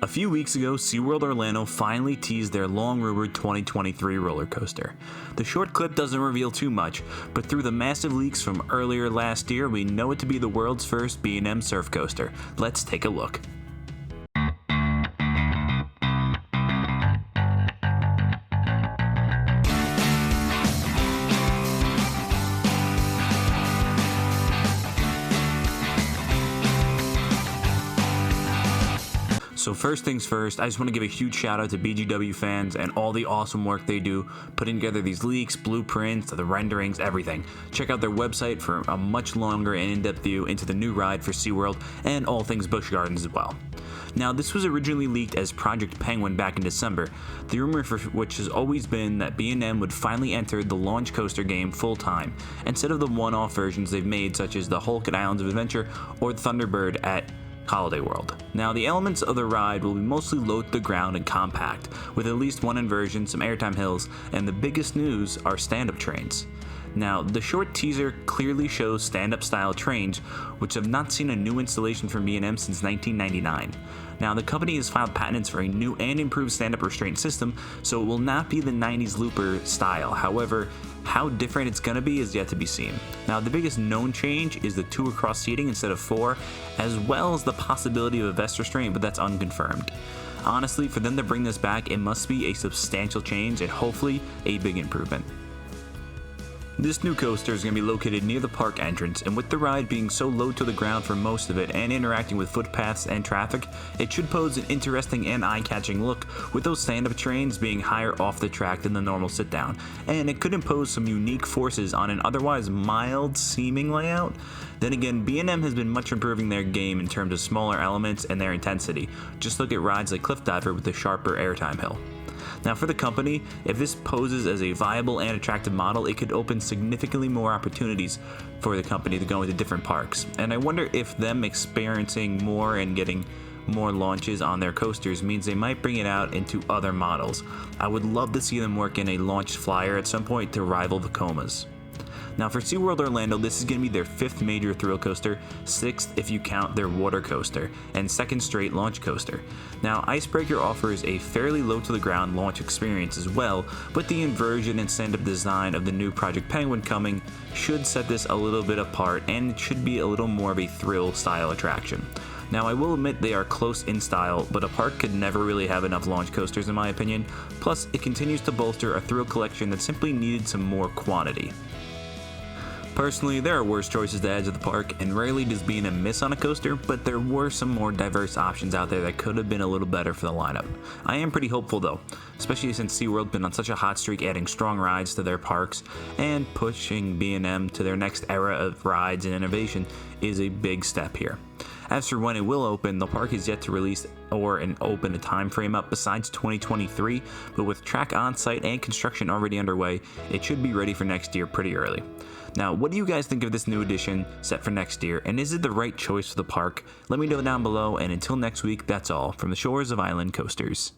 A few weeks ago, SeaWorld Orlando finally teased their long-rumored 2023 roller coaster. The short clip doesn't reveal too much, but through the massive leaks from earlier last year, we know it to be the world's first B&M surf coaster. Let's take a look. So first things first, I just want to give a huge shout out to BGW Fans and all the awesome work they do putting together these leaks, blueprints, the renderings, everything. Check out their website for a much longer and in-depth view into the new ride for SeaWorld and all things Busch Gardens as well. Now, this was originally leaked as Project Penguin back in December, the rumor for which has always been that B&M would finally enter the launch coaster game full-time, instead of the one-off versions they've made such as the Hulk at Islands of Adventure or Thunderbird at Holiday World. Now, the elements of the ride will be mostly low to the ground and compact, with at least one inversion, some airtime hills, and the biggest news are stand-up trains. Now, the short teaser clearly shows stand-up style trains, which have not seen a new installation from B&M since 1999. Now, the company has filed patents for a new and improved stand-up restraint system, so it will not be the 90s looper style. However, how different it's going to be is yet to be seen. Now, the biggest known change is the 2 across seating instead of 4, as well as the possibility of a vest restraint, but that's unconfirmed. Honestly, for them to bring this back, it must be a substantial change and hopefully a big improvement. This new coaster is going to be located near the park entrance, and with the ride being so low to the ground for most of it and interacting with footpaths and traffic, it should pose an interesting and eye-catching look, with those stand-up trains being higher off the track than the normal sit-down, and it could impose some unique forces on an otherwise mild-seeming layout. Then again, B&M has been much improving their game in terms of smaller elements and their intensity. Just look at rides like Cliff Diver with the sharper airtime hill. Now, for the company, if this poses as a viable and attractive model, it could open significantly more opportunities for the company to go into different parks. And I wonder if them experiencing more and getting more launches on their coasters means they might bring it out into other models. I would love to see them work in a launched flyer at some point to rival the Comas. Now, for SeaWorld Orlando, this is going to be their 5th major thrill coaster, 6th if you count their water coaster, and 2nd straight launch coaster. Now, Icebreaker offers a fairly low-to-the-ground launch experience as well, but the inversion and stand-up design of the new Project Penguin coming should set this a little bit apart, and it should be a little more of a thrill-style attraction. Now, I will admit they are close in style, but a park could never really have enough launch coasters in my opinion, plus it continues to bolster a thrill collection that simply needed some more quantity. Personally, there are worse choices to add to the park, and rarely does B&M miss on a coaster, but there were some more diverse options out there that could have been a little better for the lineup. I am pretty hopeful though, especially since SeaWorld been on such a hot streak adding strong rides to their parks, and pushing B&M to their next era of rides and innovation is a big step here. As for when it will open, the park is yet to release or open a time frame up besides 2023, but with track on site and construction already underway, it should be ready for next year pretty early. Now, what do you guys think of this new edition set for next year, and is it the right choice for the park? Let me know down below, and until next week, that's all from the shores of Island Coasters.